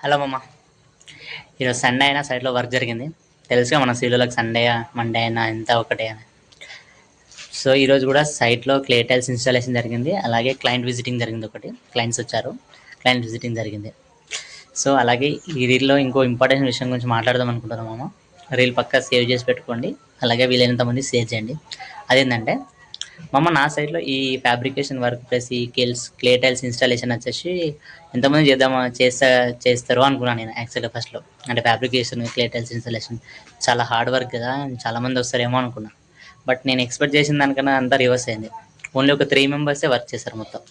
Hello మామ. ఈరోజు Sunday అయినా సైట్లో వర్క్ జరిగింది. తెలుసుగా మన సీలోలకు సండే మండే అయినా ఎంత ఒకటే అని. సో ఈరోజు కూడా సైట్లో క్లే టైల్స్ ఇన్స్టాలేషన్ జరిగింది. అలాగే క్లయింట్ విజిటింగ్ జరిగింది. ఒకటి క్లయింట్స్ వచ్చారు, క్లయింట్ విజిటింగ్ జరిగింది. సో అలాగే ఈ రీల్లో ఇంకో ఇంపార్టెంట్ విషయం గురించి మాట్లాడదాం అనుకుంటున్నాం మామ. రీల్ పక్కా సేవ్ చేసి పెట్టుకోండి, అలాగే వీలైనంత మంది షేర్ చేయండి. అదేంటంటే మామ, నా సైడ్లో ఈ ఫ్యాబ్రికేషన్ వర్క్ ప్లస్ ఈ క్లే టైల్స్ ఇన్స్టాలేషన్ వచ్చేసి ఎంతమంది చేస్తారు అనుకున్నాను నేను యాక్చువల్గా ఫస్ట్లో. అంటే ఫ్యాబ్రికేషన్ క్లే టైల్స్ ఇన్స్టాలేషన్ చాలా హార్డ్ వర్క్ కదా, చాలామంది వస్తారేమో అనుకున్నా. బట్ నేను ఎక్స్పెక్ట్ చేసిన దానికన్నా అంతా రివర్స్ అయింది. ఓన్లీ ఒక 3 మెంబర్సే వర్క్ చేశారు మొత్తం.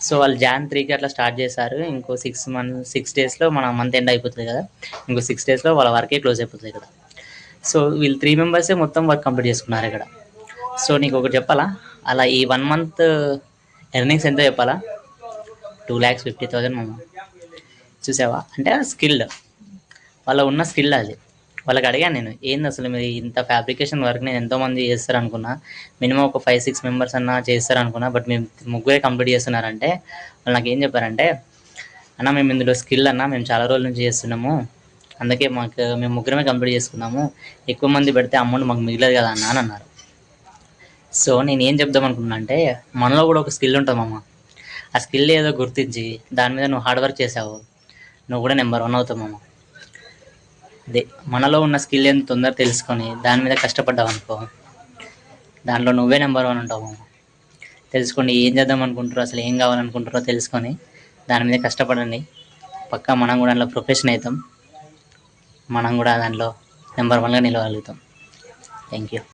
సో వాళ్ళు Jan 3కి అట్లా స్టార్ట్ చేశారు. ఇంకో 6 డేస్లో మన మంత్ ఎండ్ అయిపోతుంది కదా, ఇంకో 6 డేస్లో వాళ్ళ వర్కే క్లోజ్ అయిపోతుంది ఇక్కడ. సో వీళ్ళు 3 మెంబర్సే మొత్తం వర్క్ కంప్లీట్ చేసుకున్నారు ఇక్కడ. సో నీకు ఒకటి చెప్పాలా, అలా ఈ 1 మంత్ ఎర్నింగ్స్ ఎంతో చెప్పాలా? 2,50,000 మామ. చూసావా? అంటే స్కిల్డ్, వాళ్ళ ఉన్న స్కిల్ అది. వాళ్ళకి అడిగాను నేను, ఏంది అసలు మీరు ఇంత ఫ్యాబ్రికేషన్ వర్క్ నేను ఎంతోమంది చేస్తారు అనుకున్నా, మినిమం ఒక 5-6 మెంబర్స్ అన్నా చేస్తారు అనుకున్నా, బట్ మేము ముగ్గురే కంప్లీట్ చేస్తున్నారంటే వాళ్ళు నాకు ఏం చెప్పారంటే, అన్న మేము ఇందులో స్కిల్ అన్న, మేము చాలా రోజుల నుంచి చేస్తున్నాము, అందుకే మేము ముగ్గురమే కంప్లీట్ చేసుకున్నాము, ఎక్కువ మంది పెడితే అమౌంట్ మాకు మిగలదు కదా అన్న అని అన్నారు. సో నేను ఏం చెప్దాం అనుకున్నా అంటే, మనలో కూడా ఒక స్కిల్ ఉంటుంది మామ. ఆ స్కిల్ ఏదో గుర్తించి దాని మీద నువ్వు హార్డ్ వర్క్ చేసావు, నువ్వు కూడా నెంబర్ 1 అవుతావు మామ. అదే మనలో ఉన్న స్కిల్ ఏందో తొందరగా తెలుసుకొని దాని మీద కష్టపడ్డావు అనుకో, దాంట్లో నువ్వే నెంబర్ 1 ఉంటావు మామ. తెలుసుకోండి, ఏం చేద్దాం అనుకుంటారో, అసలు ఏం కావాలనుకుంటారో తెలుసుకొని దాని మీద కష్టపడండి. పక్కా మనం కూడా దాంట్లో ప్రొఫెషన్ అవుతాం, మనం కూడా దాంట్లో నెంబర్ 1గా నిలవగలుగుతాం. Thank you.